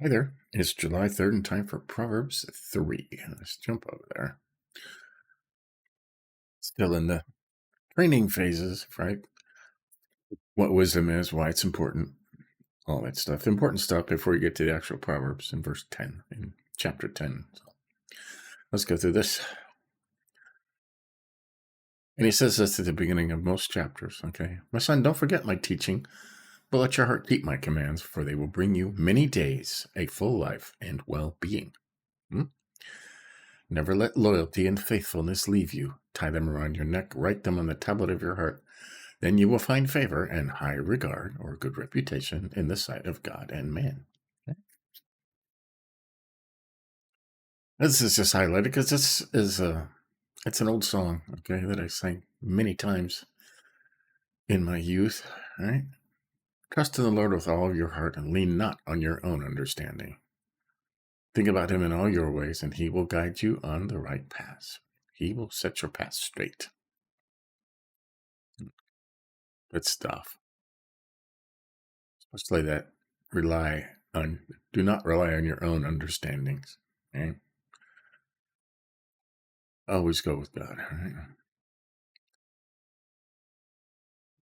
Hi there. It's July 3rd and time for Proverbs 3. Let's jump over there. Still in the training phases, right? What wisdom is, why it's important, all that stuff. Important stuff before you get to the actual Proverbs in verse 10, in chapter 10. So let's go through this. And he says this at the beginning of most chapters, okay? My son, don't forget my teaching, but let your heart keep my commands, for they will bring you many days, a full life, and well-being. Never let loyalty and faithfulness leave you. Tie them around your neck, write them on the tablet of your heart. Then you will find favor and high regard or good reputation in the sight of God and man. Okay. This is just highlighted because this is it's an old song, okay, that I sang many times in my youth. All right. Trust in the Lord with all of your heart and lean not on your own understanding. Think about him in all your ways, and he will guide you on the right path. He will set your path straight. Good stuff. Especially that do not rely on your own understandings. Okay? Always go with God. Right?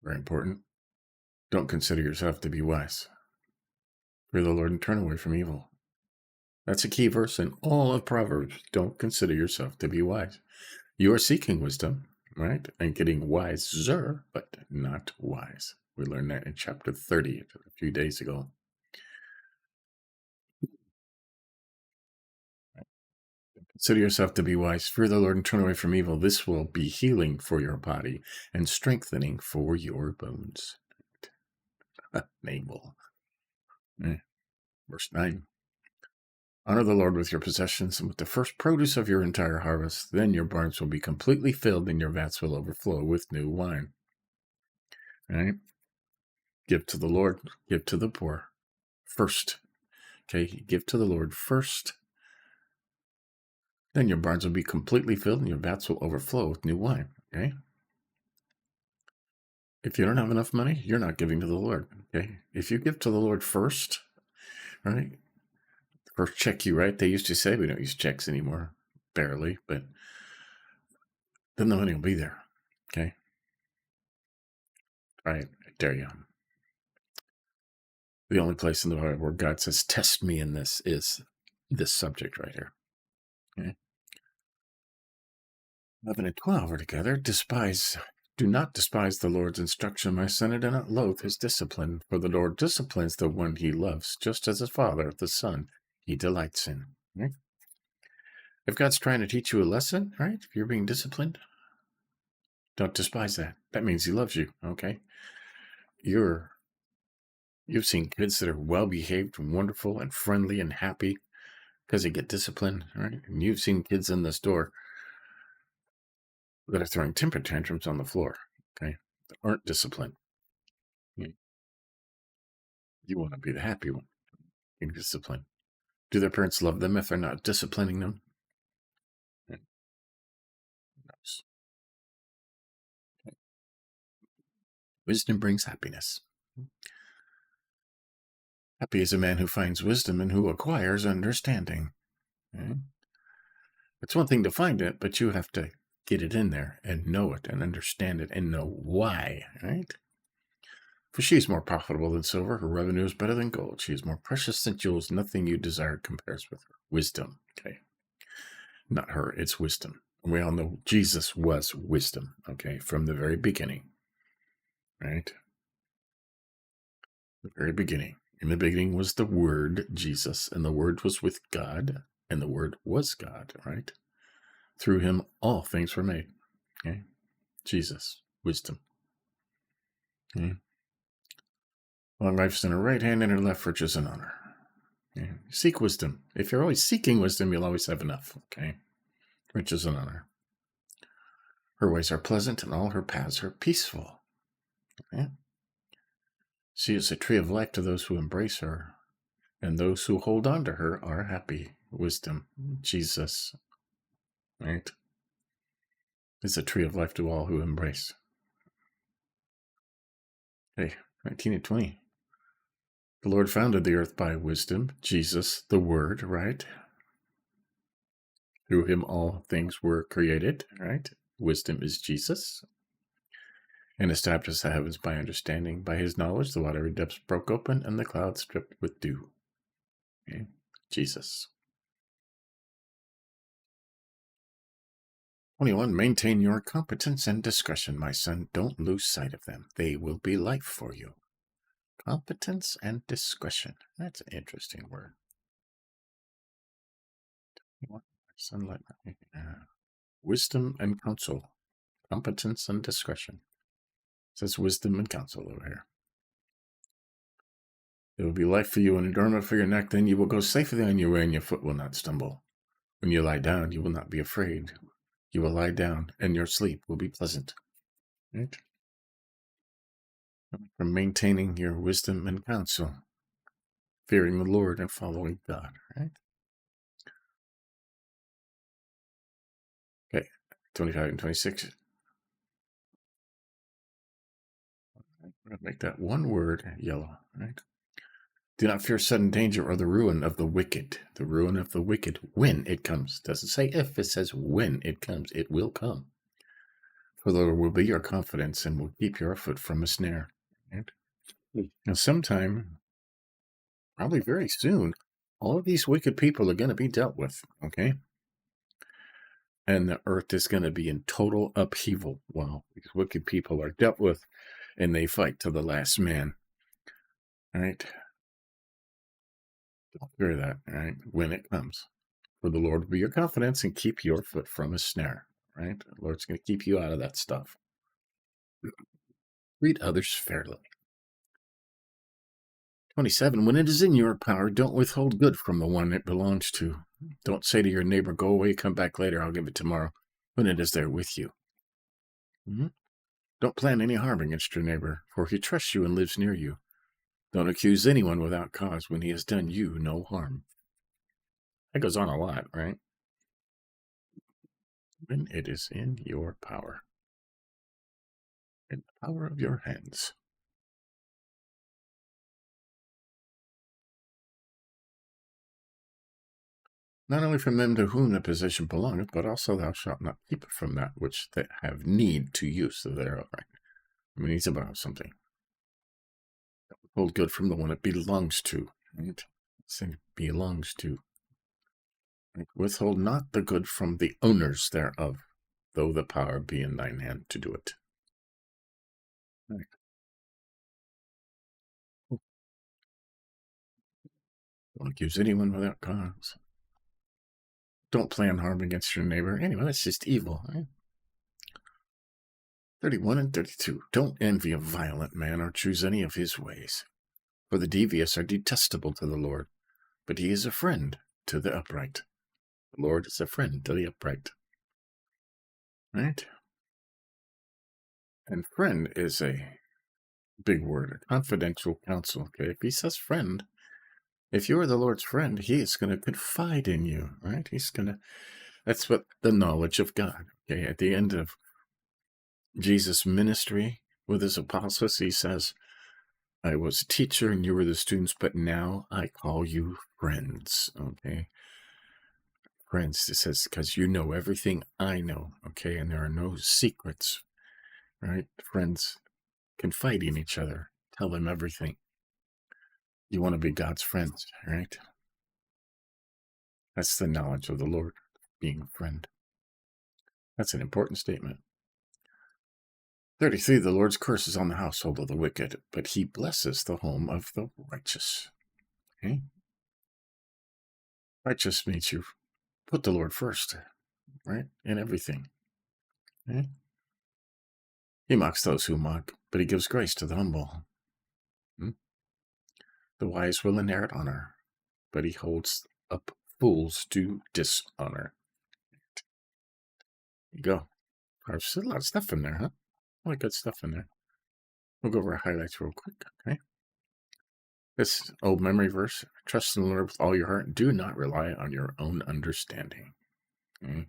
Very important. Don't consider yourself to be wise. Fear the Lord and turn away from evil. That's a key verse in all of Proverbs. Don't consider yourself to be wise. You are seeking wisdom, right? And getting wiser, but not wise. We learned that in chapter 30 a few days ago. Consider yourself to be wise. Fear the Lord and turn away from evil. This will be healing for your body and strengthening for your bones. Navel. Verse 9. Honor the Lord with your possessions and with the first produce of your entire harvest. Then your barns will be completely filled and your vats will overflow with new wine. Right? Give to the Lord, give to the poor first. Okay, give to the Lord first. Then your barns will be completely filled and your vats will overflow with new wine. Okay? If you don't have enough money, you're not giving to the Lord. Okay? If you give to the Lord first, right? First check you write, they used to say, we don't use checks anymore, barely, but then the money will be there. Okay? All right, I dare you. The only place in the Bible where God says, test me in this is this subject right here. Okay? 11 and 12 are together. Do not despise the Lord's instruction, my son, and do not loathe his discipline. For the Lord disciplines the one he loves, just as his father, the son, he delights in. Right? If God's trying to teach you a lesson, right? If you're being disciplined, don't despise that. That means he loves you, okay? You've seen kids that are well-behaved and wonderful and friendly and happy because they get disciplined, right? And you've seen kids in the store that are throwing temper tantrums on the floor, okay, that aren't disciplined. You want to be the happy one in discipline. Do their parents love them if they're not disciplining them? Who knows? Okay. Wisdom brings happiness. Happy is a man who finds wisdom and who acquires understanding. Okay? It's one thing to find it, but you have to get it in there and know it and understand it and know why, right? For she is more profitable than silver. Her revenue is better than gold. She is more precious than jewels. Nothing you desire compares with her. Wisdom, okay? Not her, it's wisdom. We all know Jesus was wisdom, okay, from the very beginning, right? The very beginning. In the beginning was the Word, Jesus, and the Word was with God, and the Word was God, right? Through him, all things were made, okay? Jesus, wisdom. Okay? Long life's in her right hand and her left, riches and honor. Okay? Seek wisdom. If you're always seeking wisdom, you'll always have enough, okay? Riches and honor. Her ways are pleasant and all her paths are peaceful. Okay? She is a tree of life to those who embrace her, and those who hold on to her are happy. Wisdom, Jesus, right? Is a tree of life to all who embrace. Okay, 19 and 20. The Lord founded the earth by wisdom. Jesus, the Word, right? Through him all things were created, right? Wisdom is Jesus. And established the heavens by understanding. By his knowledge, the watery depths broke open and the clouds dripped with dew. Okay? Jesus. 21. Maintain your competence and discretion, my son. Don't lose sight of them. They will be life for you. Competence and discretion. That's an interesting word. Sunlight. Wisdom and counsel. Competence and discretion. It says wisdom and counsel over here. It will be life for you and adornment for your neck. Then you will go safely on your way and your foot will not stumble. When you lie down, you will not be afraid. You will lie down and your sleep will be pleasant. Right? From maintaining your wisdom and counsel, fearing the Lord and following God, right? Okay, 25 and 26. We're going to make that one word yellow, right? Do not fear sudden danger or the ruin of the wicked. The ruin of the wicked when it comes. It doesn't say if, it says when it comes. It will come. For the Lord will be your confidence and will keep your foot from a snare. Right? Now, sometime, probably very soon, all of these wicked people are going to be dealt with, okay? And the earth is going to be in total upheaval while these wicked people are dealt with and they fight to the last man. All right? Don't fear that, all right? When it comes. For the Lord will be your confidence and keep your foot from a snare, right? The Lord's going to keep you out of that stuff. Treat others fairly. 27. When it is in your power, don't withhold good from the one it belongs to. Don't say to your neighbor, go away, come back later, I'll give it tomorrow, when it is there with you. Don't plan any harm against your neighbor, for he trusts you and lives near you. Don't accuse anyone without cause when he has done you no harm. That goes on a lot, right? When it is in your power. In the power of your hands. Not only from them to whom the possession belongeth, but also thou shalt not keep it from that which they have need to use thereof. Right? I mean, he's about something. Hold good from the one it belongs to. Right? It belongs to. Right? Withhold not the good from the owners thereof, though the power be in thine hand to do it. Right. Don't accuse anyone without cause. Don't plan harm against your neighbor. Anyway, that's just evil. Right? 31 and 32. Don't envy a violent man or choose any of his ways. For the devious are detestable to the Lord, but he is a friend to the upright. The Lord is a friend to the upright. Right? And friend is a big word, a confidential counsel. Okay, if he says friend, if you are the Lord's friend, he is going to confide in you, right? That's what the knowledge of God. Okay, at the end of Jesus' ministry with his apostles, he says, I was a teacher and you were the students, but now I call you friends, okay? Friends, it says, because you know everything I know, okay? And there are no secrets, right? Friends confide in each other, tell them everything. You want to be God's friends, right? That's the knowledge of the Lord, being a friend. That's an important statement. 33, the Lord's curse is on the household of the wicked, but he blesses the home of the righteous. Okay? Righteous means you put the Lord first, right? In everything. Okay? He mocks those who mock, but he gives grace to the humble. The wise will inherit honor, but he holds up fools to dishonor. There you go. There's a lot of stuff in there, huh? A lot of good stuff in there. We'll go over our highlights real quick, okay? This old memory verse, trust in the Lord with all your heart. Do not rely on your own understanding. Okay?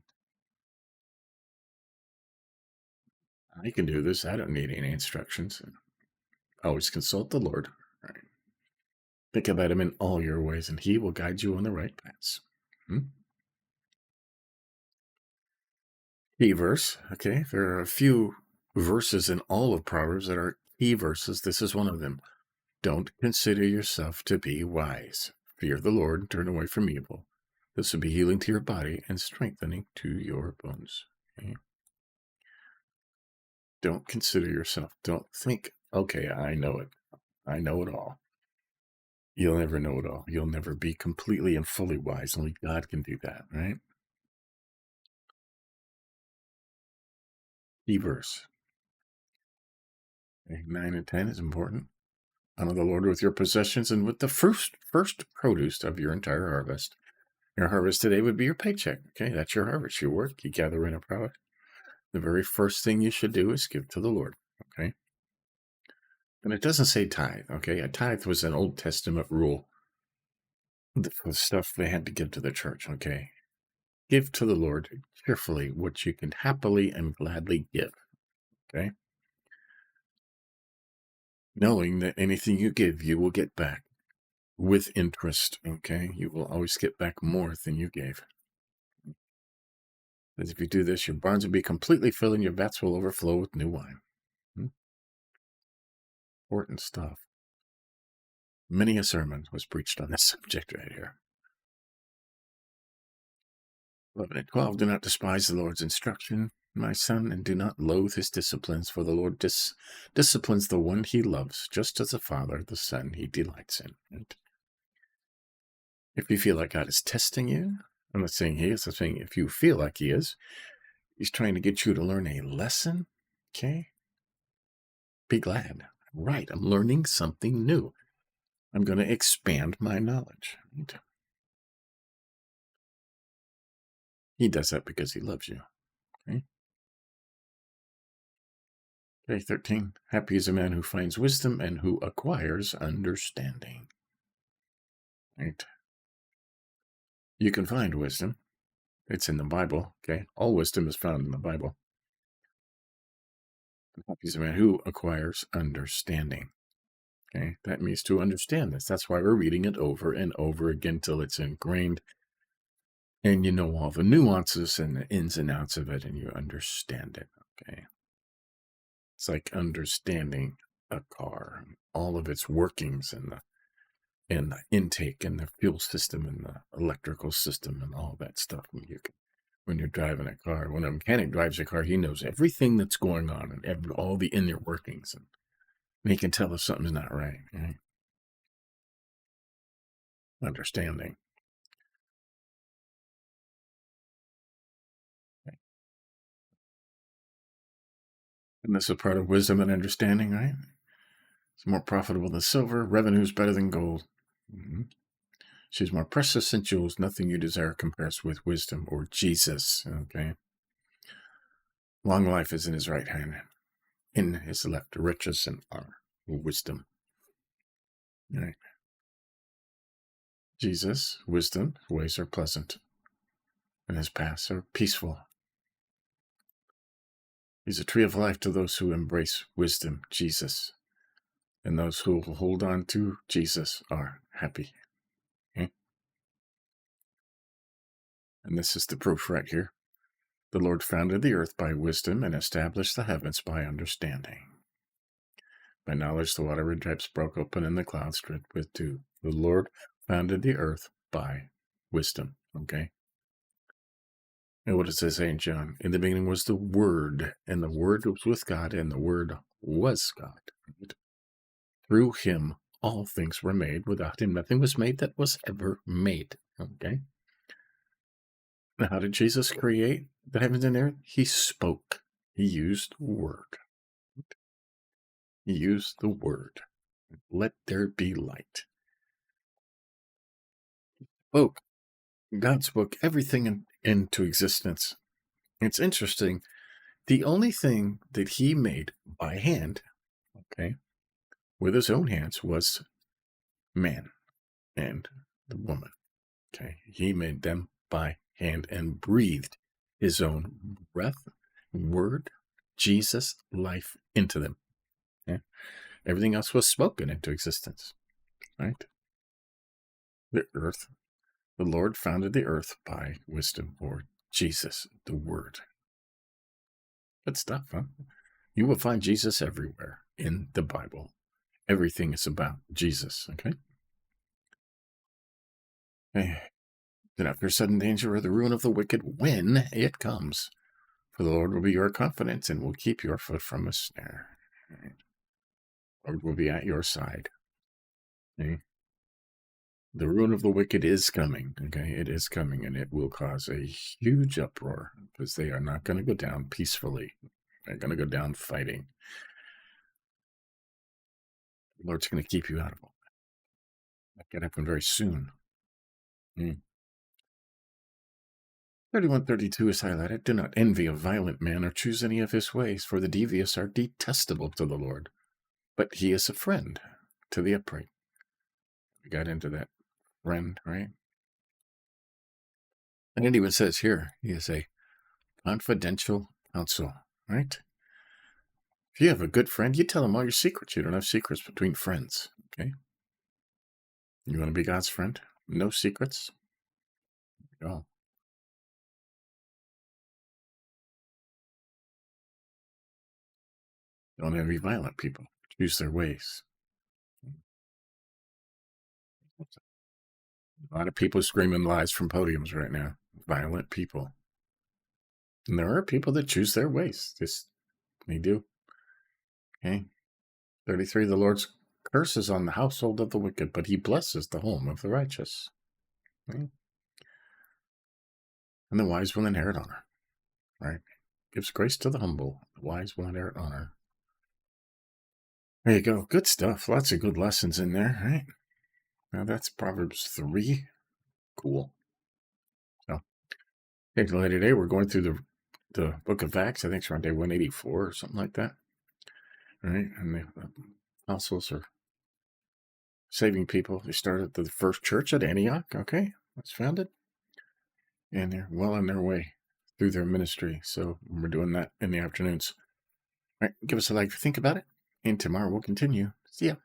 I can do this. I don't need any instructions. Always consult the Lord. Right? Think about him in all your ways, and he will guide you on the right paths. Key verse. Okay, there are a few verses in all of Proverbs that are key verses. This is one of them. Don't consider yourself to be wise. Fear the Lord and turn away from evil. This will be healing to your body and strengthening to your bones. Okay? Don't consider yourself. Don't think, okay, I know it. I know it all. You'll never know it all. You'll never be completely and fully wise. Only God can do that, right? Key verse. Okay, 9 and 10 is important. Honor the Lord with your possessions and with the first produce of your entire harvest. Your harvest today would be your paycheck. Okay, that's your harvest. You work, you gather in a product. The very first thing you should do is give to the Lord. Okay, and it doesn't say tithe. Okay, a tithe was an Old Testament rule. The stuff they had to give to the church. Okay, give to the Lord cheerfully what you can happily and gladly give. Okay, knowing that anything you give, you will get back with interest. Okay, you will always get back more than you gave. As if you do this, your barns will be completely filled and your vats will overflow with new wine. Important stuff. Many a sermon was preached on this subject right here. 11 and 12, do not despise the Lord's instruction, my son, and do not loathe his disciplines, for the Lord disciplines the one he loves, just as a father, the son he delights in. Right? If you feel like God is testing you, I'm not saying he is, I'm saying if you feel like he is, he's trying to get you to learn a lesson, okay? Be glad. Right, I'm learning something new. I'm going to expand my knowledge. Right? He does that because he loves you. Okay? Okay, 13. Happy is a man who finds wisdom and who acquires understanding. Right? You can find wisdom. It's in the Bible. Okay? All wisdom is found in the Bible. Happy is a man who acquires understanding. Okay? That means to understand this. That's why we're reading it over and over again till it's ingrained. And you know all the nuances and the ins and outs of it, and you understand it. Okay? It's like understanding a car, all of its workings and the intake and the fuel system and the electrical system and all that stuff. When you're driving a car, when a mechanic drives a car, he knows everything that's going on and all the inner workings, and he can tell if something's not right. Right? Understanding. Okay. And this is part of wisdom and understanding, right? It's more profitable than silver. Revenue is better than gold. Mm-hmm. She's more precious than jewels. Nothing you desire compares with wisdom or Jesus. Okay. Long life is in his right hand. In his left, riches and honor, wisdom. Right. Jesus, wisdom, his ways are pleasant, and his paths are peaceful. He's a tree of life to those who embrace wisdom, Jesus, and those who will hold on to Jesus are happy. Okay? And this is the proof right here. The Lord founded the earth by wisdom and established the heavens by understanding. By knowledge, the watery depths broke open and the clouds dripped with dew. The Lord founded the earth by wisdom. Okay? And what does it say in John? In the beginning was the Word, and the Word was with God, and the Word was God. Right? Through him, all things were made. Without him, nothing was made that was ever made. Okay? Now, how did Jesus create the heavens and earth? He spoke. He used the Word. He used the Word. Let there be light. Spoke. God spoke everything into existence. It's interesting. The only thing that he made by hand, okay, with his own hands, was man and the woman. Okay, he made them by hand and breathed his own breath, word, Jesus, life into them. Okay? Everything else was spoken into existence. Right? The earth, the Lord founded the earth by wisdom, or Jesus, the Word. Good stuff, huh? You will find Jesus everywhere in the Bible. Everything is about Jesus, okay? Then after sudden danger or the ruin of the wicked, when it comes, for the Lord will be your confidence and will keep your foot from a snare. Right? Lord will be at your side. Okay? The ruin of the wicked is coming, okay? It is coming, and it will cause a huge uproar because they are not going to go down peacefully. They're going to go down fighting. The Lord's going to keep you out of all that. That could happen very soon. 31:32 is highlighted. Do not envy a violent man or choose any of his ways, for the devious are detestable to the Lord, but he is a friend to the upright. We got into that friend, right? And it even says here, he is a confidential counsel, right? If you have a good friend, you tell him all your secrets. You don't have secrets between friends, okay? You want to be God's friend? No secrets? Go. Don't envy violent people. Choose their ways. A lot of people screaming lies from podiums right now. Violent people. And there are people that choose their ways. They do. Okay. 33, the Lord's curse is on the household of the wicked, but he blesses the home of the righteous. Okay. And the wise will inherit honor. Right? Gives grace to the humble. The wise will inherit honor. There you go. Good stuff. Lots of good lessons in there, right? Now that's Proverbs 3. Cool. So, today we're going through the book of Acts. I think it's around day 184 or something like that. Right? And the apostles are saving people. They started the first church at Antioch. Okay. That's founded. And they're well on their way through their ministry. So we're doing that in the afternoons. All right. Give us a like if you think about it. And tomorrow we'll continue. See ya.